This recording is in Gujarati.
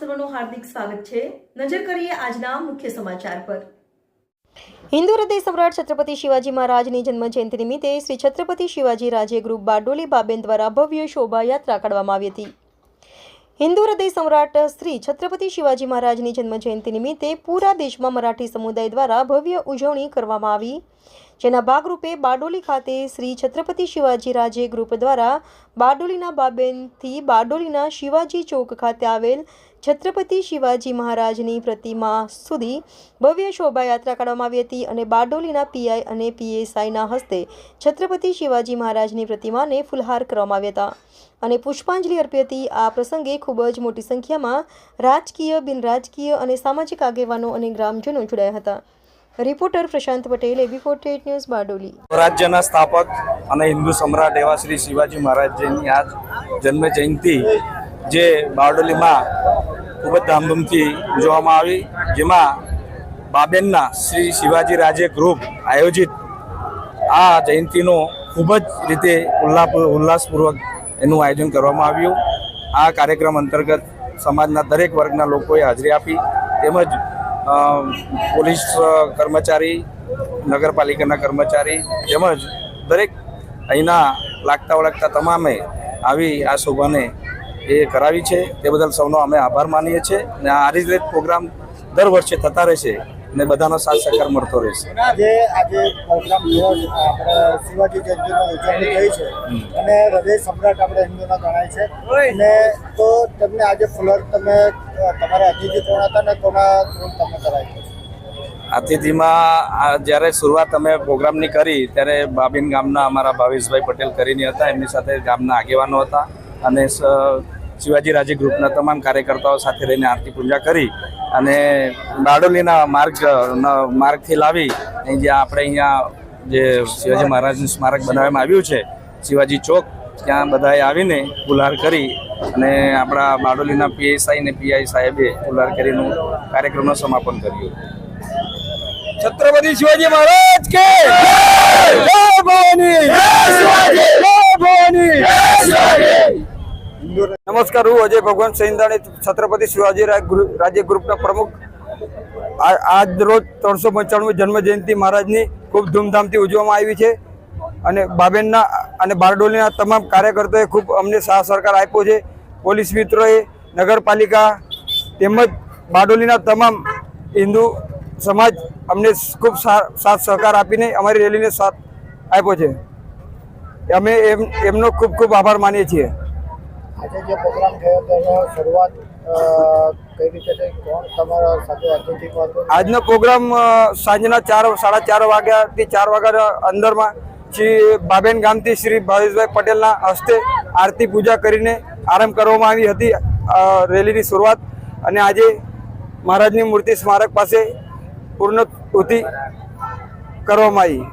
સર્વનું હાર્દિક સ્વાગત છે। નજર કરીએ આજના મુખ્ય સમાચાર પર। હિન્દુ હૃદય સમ્રાટ છત્રપતિ શિવાજી મહારાજની જન્મ જયંતિ નિમિત્તે શ્રી છત્રપતિ શિવાજી રાજ્ય ગ્રુપ બારડોલી બાબેન દ્વારા ભવ્ય શોભાયાત્રા કાઢવામાં આવી હતી। હિન્દુ હૃદય સમ્રાટ શ્રી છત્રપતિ શિવાજી મહારાજની જન્મ જયંતિ નિમિત્તે પૂરા દેશમાં મરાઠી સમુદાય દ્વારા ભવ્ય ઉજવણી કરવામાં આવી, જેના ભાગરૂપે બારડોલી ખાતે શ્રી છત્રપતિ શિવાજી રાજ્ય ગ્રુપ દ્વારા બારડોલીના બાબેનથી બારડોલીના શિવાજી ચોક ખાતે આવેલ છત્રપતિ શિવાજી મહારાજની પ્રતિમા સુધી ભવ્ય શોભાયાત્રા કાઢવામાં આવી હતી અને બારડોલીના પીઆઈ અને પીએસઆઈના હસ્તે છત્રપતિ શિવાજી મહારાજની પ્રતિમાને ફૂલહાર કરવામાં આવ્યા હતા અને પુષ્પાંજલિ અર્પી હતી। આ પ્રસંગે ખૂબ જ મોટી સંખ્યામાં રાજકીય, બિનરાજકીય અને સામાજિક આગેવાનો અને ગ્રામજનો જોડાયા હતા। રિપોર્ટર પ્રશાંત પટેલ, AB48 ન્યૂઝ, બારડોલી। રાજ્યના સ્થાપક અને હિન્દુ સમ્રાટ એવા શ્રી શિવાજી મહારાજજીની આજ જન્મ જયંતિ જે બારડોલીમાં ખૂબ જ ધામધૂમથી ઉજવવામાં આવી, જેમાં બાબેનના શ્રી શિવાજી રાજ્ય ગ્રુપ આયોજિત આ જયંતિનું ખૂબ જ રીતે ઉલ્લાસપૂર્વક એનું આયોજન કરવામાં આવ્યું। આ કાર્યક્રમ અંતર્ગત સમાજના દરેક વર્ગના લોકોએ હાજરી આપી, તેમજ પોલીસ કર્મચારી, નગરપાલિકાના કર્મચારી તેમજ દરેક અહીંના લાગતા વળગતા તમામે આવી આ શોભાને એ કરાવી છે। તે બદલ સૌનો અમે આભાર માનીએ છીએ અને આ રીતે પ્રોગ્રામ દર વર્ષે થતા રહેશે અને બધાનો સાથ સહકાર મળતો રહેશે। આજે પ્રોગ્રામ શિવાજી જયંતિની ઉજવણી થઈ છે અને હૃદય સમ્રાટ આપણે હિન્દુના ગણાય છે, અને તો તમને આજે ફુલર તમે તમારા અતિથિ કોણ હતા ને કોના તમે કરાવી? અતિથિમાં જ્યારે શરૂઆત અમે પ્રોગ્રામની કરી ત્યારે બાબીન ગામના અમારા ભાવેશભાઈ પટેલ કરીને હતા, એમની સાથે ગામના આગેવાનો હતા અને શિવાજી રાજ્ય ગ્રુપના તમામ કાર્યકર્તાઓ સાથે રહીને આરતી પૂજા કરી અને બારડોલીના માર્ગથી લાવી અહીં જે આપણે અહીંયા જે શિવાજી મહારાજનું સ્મારક બનાવવામાં આવ્યું છે શિવાજી ચોક, ત્યાં બધાએ આવીને ફુલહાર કરી અને આપણા બારડોલીના પીએસઆઈ અને પીઆઈ સાહેબે ફુલહાર કરીને કાર્યક્રમનું સમાપન કર્યું। छत्रपति शिवाजी महाराज के जय भवानी, जय भवानी। नमस्कार, હું અજય ભગવાન સૈંદાણી, છત્રપતિ શિવાજી રાજ્ય ગ્રુપના પ્રમુખ। આજ રોજ 395મી જન્મ જયંતિ મહારાજની ખૂબ ધૂમધામથી ઉજવવામાં આવી છે અને બાબેનના અને બારડોલીના તમામ કાર્યકર્તાઓએ ખૂબ અમને સાથ સહકાર આપ્યો છે। પોલીસ મિત્રોએ, નગરપાલિકા તેમજ બારડોલીના તમામ હિન્દુ સમાજ અમને ખૂબ સાથ સહકાર આપીને અમારી રેલીને સાથ આપ્યો છે। અમે એમનો ખૂબ ખૂબ આભાર માનીએ છીએ। આજે જે પ્રોગ્રામ થયો તેનો શરૂઆત કઈ રીતે થઈ? કોણ તમારા સાથે અતિથિ હતો? આજનો પ્રોગ્રામ સાંજના 4:30 વાગ્યાથી 4 વાગ્યા અંદરમાં શ્રી બાબેન ગામથી શ્રી ભાવેશભાઈ પટેલના હસ્તે આરતી પૂજા કરીને આરંભ કરવામાં આવી હતી રેલીની શરૂઆત, અને આજે મહારાજની મૂર્તિ સ્મારક પાસે પૂર્ણાહુતિ કરવામાં આવી।